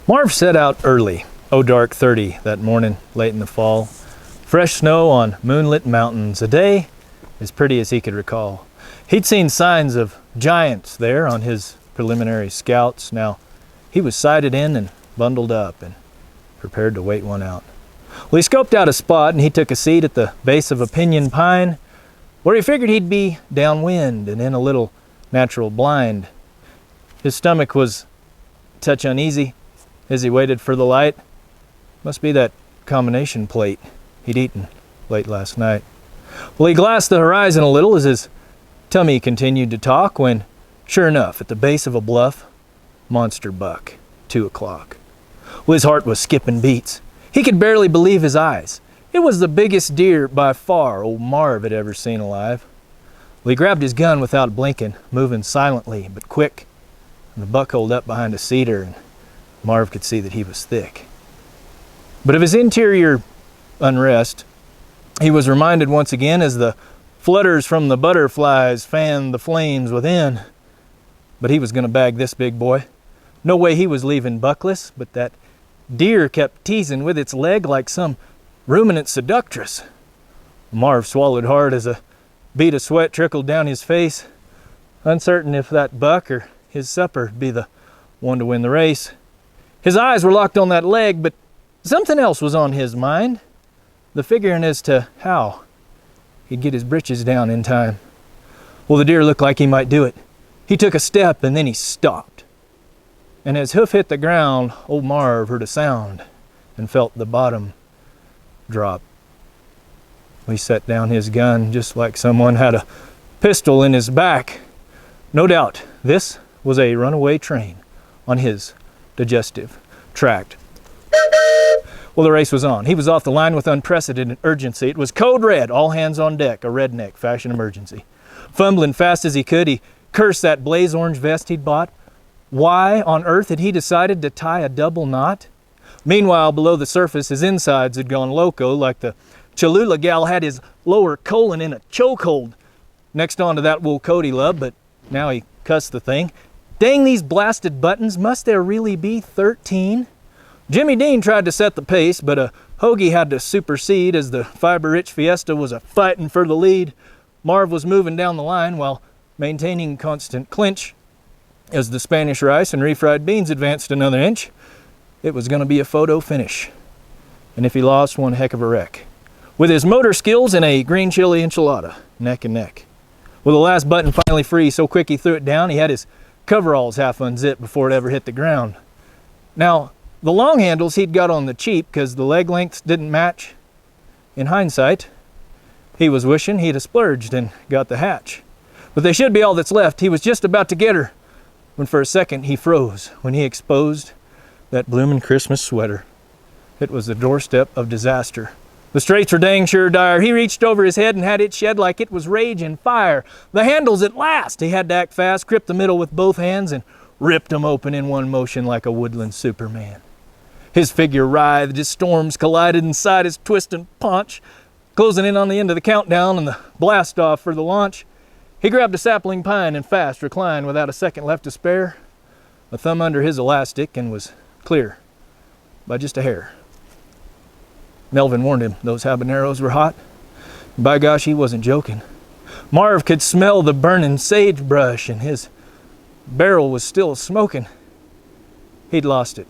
Marv set out early, dark 30 that morning, late in the fall. Fresh snow on moonlit mountains, a day as pretty as he could recall. He'd seen signs of giants there on his preliminary scouts. Now he was sighted in and bundled up and prepared to wait one out. Well, he scoped out a spot and he took a seat at the base of a pinyon pine where he figured he'd be downwind and in a little natural blind. His stomach was a touch uneasy as he waited for the light. Must be that combination plate he'd eaten late last night. Well, he glassed the horizon a little as his tummy continued to talk when, sure enough, at the base of a bluff, monster buck, 2 o'clock. Well, his heart was skipping beats. He could barely believe his eyes. It was the biggest deer by far old Marv had ever seen alive. Well, he grabbed his gun without blinking, moving silently but quick. And the buck holed up behind a cedar, and Marv could see that he was thick. But of his interior unrest, he was reminded once again as the flutters from the butterflies fanned the flames within. But he was going to bag this big boy. No way he was leaving buckless, but that deer kept teasing with its leg like some ruminant seductress. Marv swallowed hard as a bead of sweat trickled down his face, uncertain if that buck or his supper be the one to win the race. His eyes were locked on that leg, but something else was on his mind. The figuring as to how he'd get his britches down in time. Well, the deer looked like he might do it. He took a step and then he stopped. And as hoof hit the ground, old Marv heard a sound and felt the bottom drop. He set down his gun just like someone had a pistol in his back. No doubt, this was a runaway train on his digestive tract. Well, the race was on. He was off the line with unprecedented urgency. It was code red, all hands on deck, a redneck fashion emergency. Fumbling fast as he could, he cursed that blaze orange vest he'd bought. Why on earth had he decided to tie a double knot? Meanwhile, below the surface, his insides had gone loco, like the Cholula gal had his lower colon in a chokehold. Next on to that wool coat he loved, but now he cussed the thing. Dang these blasted buttons, must there really be 13? Jimmy Dean tried to set the pace, but a hoagie had to supersede as the fiber-rich Fiesta was a fighting for the lead. Marv was moving down the line while maintaining constant clinch. As the Spanish rice and refried beans advanced another inch, it was going to be a photo finish. And if he lost, one heck of a wreck. With his motor skills and a green chili enchilada, neck and neck. With the last button finally free, so quick he threw it down, he had his coveralls half unzipped before it ever hit the ground. Now, the long handles he'd got on the cheap because the leg lengths didn't match. In hindsight, he was wishing he'd have splurged and got the hatch. But they should be all that's left. He was just about to get her when for a second he froze when he exposed that bloomin' Christmas sweater. It was the doorstep of disaster. The straits were dang sure dire. He reached over his head and had it shed like it was raging fire. The handles at last! He had to act fast, grip the middle with both hands, and ripped them open in one motion like a woodland Superman. His figure writhed as storms collided inside his twisting paunch, closing in on the end of the countdown and the blast off for the launch. He grabbed a sapling pine and fast reclined without a second left to spare, a thumb under his elastic, and was clear by just a hair. Melvin warned him those habaneros were hot. By gosh, he wasn't joking. Marv could smell the burning sagebrush, and his barrel was still smoking. He'd lost it.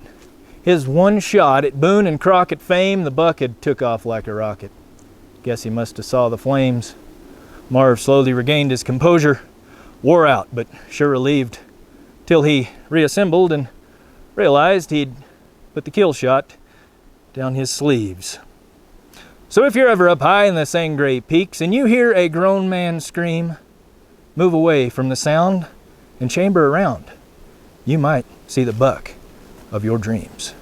His one shot at Boone and Crockett fame, the buck had took off like a rocket. Guess he must have saw the flames. Marv slowly regained his composure, wore out, but sure relieved, till he reassembled and realized he'd put the kill shot down his sleeves. So if you're ever up high in the Sangre Peaks and you hear a grown man scream, move away from the sound and chamber around. You might see the buck of your dreams.